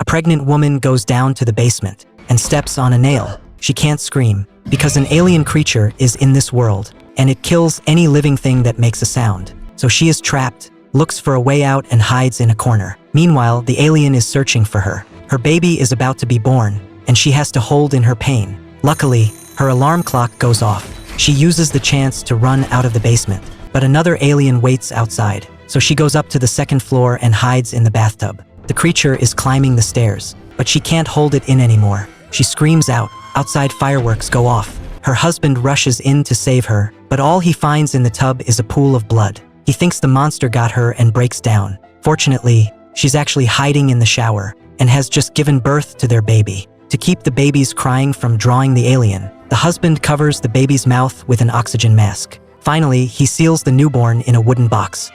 pregnant woman goes down to the basement and steps on a nail. She can't scream because an alien creature is in this world, and it kills any living thing that makes a sound. So she is trapped, looks for a way out, and hides in a corner. Meanwhile, the alien is searching for her. Her baby is about to be born, and she has to hold in her pain. Luckily, her alarm clock goes off. She uses the chance to run out of the basement, but another alien waits outside. So she goes up to the second floor and hides in the bathtub. The creature is climbing the stairs, but she can't hold it in anymore. She screams out. Outside, fireworks go off. Her husband rushes in to save her, but all he finds in the tub is a pool of blood. He thinks the monster got her and breaks down. Fortunately, she's actually hiding in the shower and has just given birth to their baby. To keep the baby's crying from drawing the alien, the husband covers the baby's mouth with an oxygen mask. Finally, he seals the newborn in a wooden box.